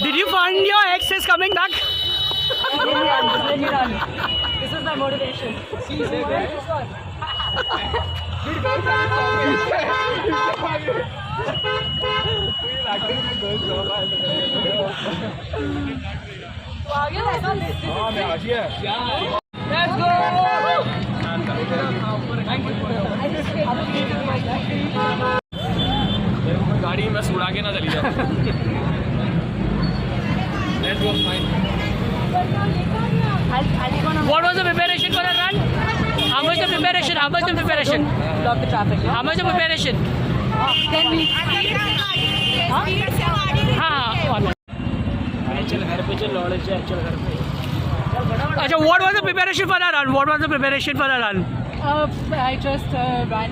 Did you find your ex is coming back? Let me run. This is my motivation. Let's go! गाड़ी में उड़ा के ना चली जाए. Let's go, fine. What was the preparation for the run? How much the preparation? How much the preparation? Block the traffic. How much the preparation? 10 minutes. हाँ. चल घर पे चल लौड़े चल घर पे. अच्छा, what was the preparation for the run? What was the preparation for the run? I just ran.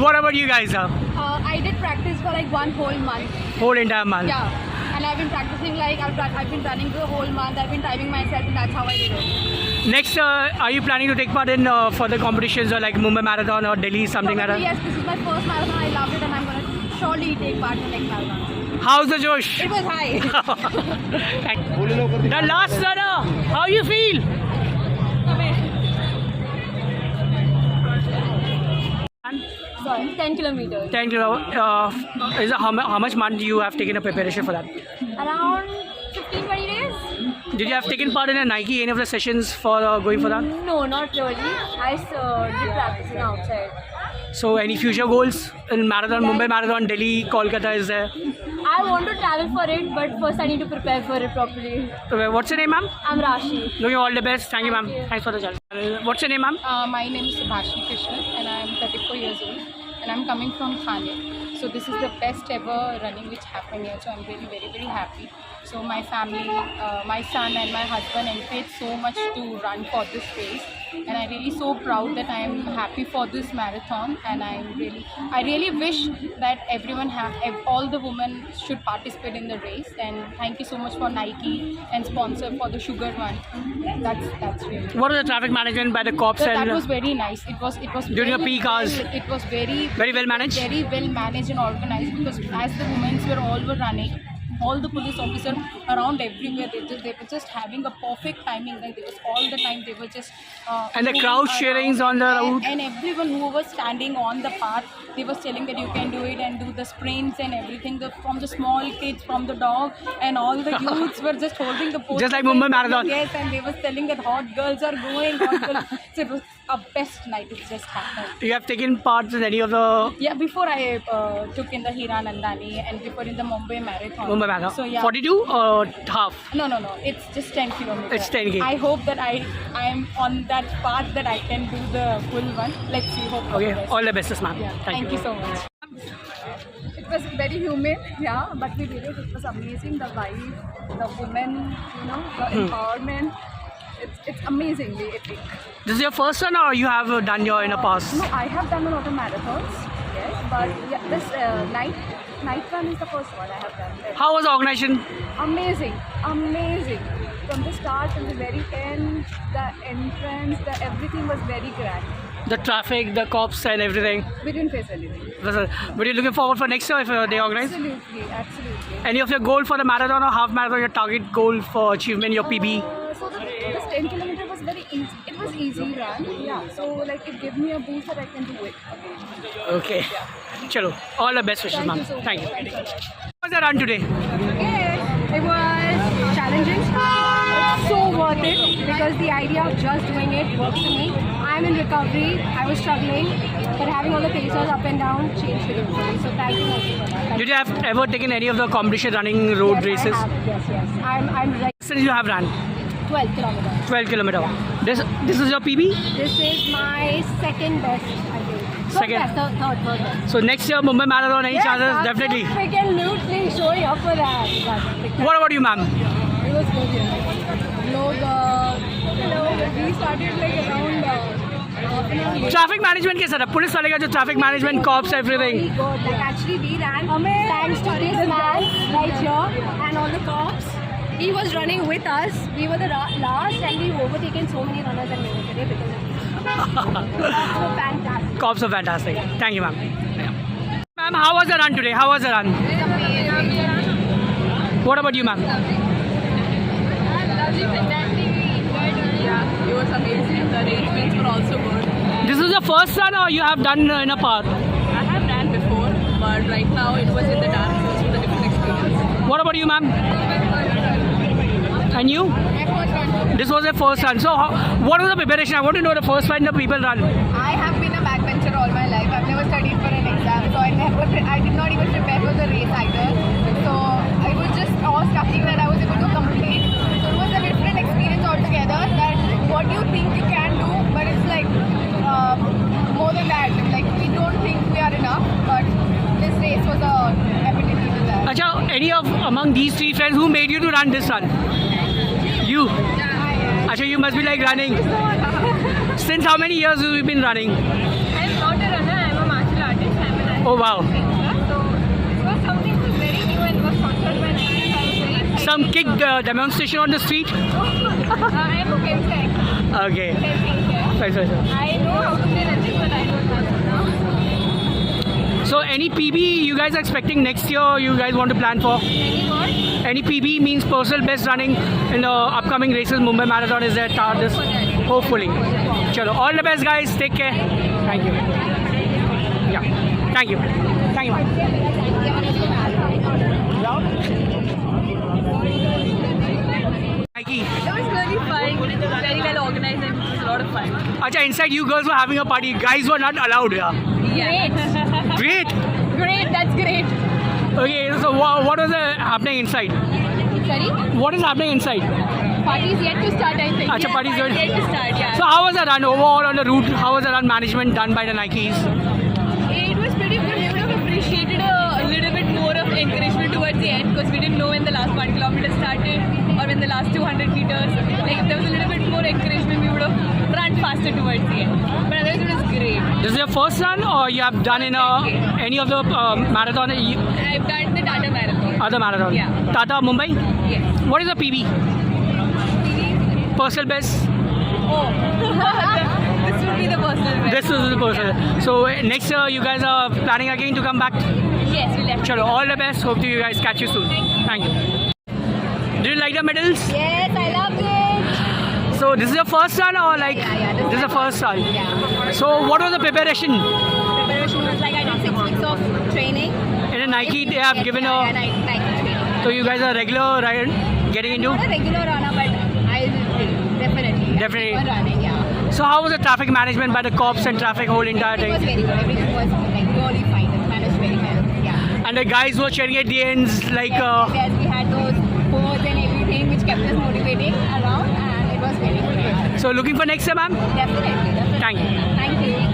What about you guys? I did practice for like one whole month. Whole entire month. Yeah. And I've been practicing like I've been running the whole month. I've been timing myself, and that's how I did it. Next, are you planning to take part in further competitions or like Mumbai Marathon or Delhi, something like that? Yes, this is my first marathon. I loved it, and I'm gonna surely take part in the next marathon. How's the Josh? It was high. The last runner, how you feel? Sorry, 10 kilometers. 10 kilometers. How much month you have taken a preparation for that? Around 15-20 days. Did you have taken part in a Nike, any of the sessions for going for that? No, not really. I did practicing outside. So any future goals in marathon, Mumbai Marathon, Delhi, Kolkata is there? I want to travel for it, but first I need to prepare for it properly. What's your name, ma'am? I'm Rashi. Looking all the best. Thank you, ma'am. Thanks for the challenge. What's your name, ma'am? My name is Subhashi Krishnan and I am 34 years old and I'm coming from Thane. So this is the best ever running which happened here. So I'm really very happy. So my family, my son and my husband encouraged so much to run for this race. And I'm really so proud that I am happy for this marathon, and I really wish that everyone all the women should participate in the race. And thank you so much for Nike and sponsor for the sugar one. That's really. What was the traffic management by the cops? So and that was very nice. It was during the peak hours. It was very well managed. Very well managed and organized, because as the women were running, all the police officers around everywhere, they were just having a perfect timing. Like it was all the time they were just and the crowd cheerings on the route, and everyone who was standing on the path, they was telling that you can do it and do the sprints and everything. From the small kids, from the dog, and all the youths were just holding the post. Just like Mumbai Marathon. Yes, and they was telling that hot girls are going. So it was a best night. It just happened. You have taken part in any of the... Yeah, before I took in the Hira Nandani and before in the Mumbai Marathon. Mumbai Marathon. So yeah. 42 or half? No. It's just 10 kilometers. It's 10 k. I hope that I am on that path that I can do the full one. Let's see. Hope for the Okay, best. all the best, ma'am. Yeah. Thank you so much. It was very humid, yeah, but we did it. It was amazing. The vibe, the women, the empowerment. It's amazingly epic. This is your first one, or you have done your in the past? No, I have done a lot of marathons, yes, but yeah, this night run is the first one I have done. How was the organization? Amazing. From the start till the very end, the entrance, everything was very grand. The traffic, the cops and everything. We didn't face anything. But you're looking forward for next year if they organize? Absolutely. Any of your goal for the marathon or half marathon, your target goal for achievement, your PB? So this 10 kilometer was very easy. It was easy run. Yeah. So like it gave me a boost that I can do it again. Okay. Yeah. Chalo. All the best wishes, ma'am. Thank you. How was the run today? It was challenging. It's so worth it because the idea of just doing it works for me. I'm in recovery. I was struggling, but having all the pacers up and down changed the game for me. So thank you for that. Did you have ever taken any of the competition running road races? I have. Yes. I'm ready. Since you have run? 12 kilometers. 12 kilometers. Yeah. This is your PB? This is my second best, I think. Second? Third best. So next year Mumbai Marathon, any chances? Definitely. Freaking loosely showing up for that. What about you, ma'am? It was good. We started like around Traffic management कैसा था? Police वाले का जो traffic management, cops, everything. Very good. Like actually we ran thanks to this man right here and all the cops. He was running with us. We were the last and we've overtaken so many runners and we were today because of him. That's so fantastic. Cops are fantastic. Thank you, ma'am. Yeah. Ma'am, how was the run today? How was the run? What about you, ma'am? Yeah, it was amazing. The arrangements were also good. This is your first run or you have done in a park? I have ran before, but right now it was in the dark, so it was a different experience. What about you, ma'am? And you? This was your first run. So, what was the preparation? I want to know the first run the people run. I have been a backbencher all my life. I've never studied for an exam, so I did not even prepare for the race either. So I was just awe-struck that I was able to complete. So it was a different experience altogether. That what you think you can do, but it's like more than that. Like we don't think we are enough, but this race was a epitome to that. Acha, any of among these three friends who made you to run this run? You. Acha, you must be like running. Since how many years have you been running? I'm not a runner. I'm a martial artist. I'm an Oh wow. So it was something very new and was sponsored by Nike. I was very excited. Some kick demonstration on the street? I am a chemtech. Okay. I know how to play running, but I don't have it now. So any PB you guys are expecting next year or you guys want to plan for? Any more? Any PB means personal best running in the upcoming races. Mumbai Marathon is there. Hopefully. Chalo. All the best guys. Take care. Thank you. Yeah. Thank you. Thank you. Nike. It was really fun, very well organized, and it was a lot of fun. Acha, inside you girls were having a party. Guys were not allowed here. Yeah. Great. Great, that's great. Okay, so what was happening inside? Sorry? What is happening inside? Party's yet to start, I think. Acha, party's yet yet- to start, yeah. So how was the run overall on the route? How was the run management done by the Nikes? It was pretty good. We would have appreciated a little bit more of encouragement towards the end because we didn't know when the last 1 kilometer started or when the last 200 meters. Like if there was a little bit more encouragement, we would have run faster towards the end. But otherwise, it was great. This is your first run or you have done in any of the marathon, I've done the Tata Marathon. other marathon? Yeah. Tata, Mumbai? Yes. What is the PB? Personal best? Oh. This would be the personal best. This is the personal. So next year you guys are planning again to come back? Yes, we'll have to. Chalo, all the best. Hope to you guys catch you soon. Thank you. Did you like the medals? Yes, I loved it. So this is your first run or like Yeah, this is the first run? Yeah. So what was the preparation? Preparation was like I did 6 weeks of training. In a Nike they have given Yeah, a. Nike training. So you guys are regular getting into? Not a regular runner, but I definitely. Definitely. I keep on running, yeah. So how was the traffic management by the cops and traffic whole entire It was thing? very good. Everything was like really fine. It managed very well. Yeah. And the guys were cheering at the ends like. Yes, we had those posts and everything which kept us motivating around, and it was very good. So looking for next year, ma'am? Definitely. Thank you. Thank you.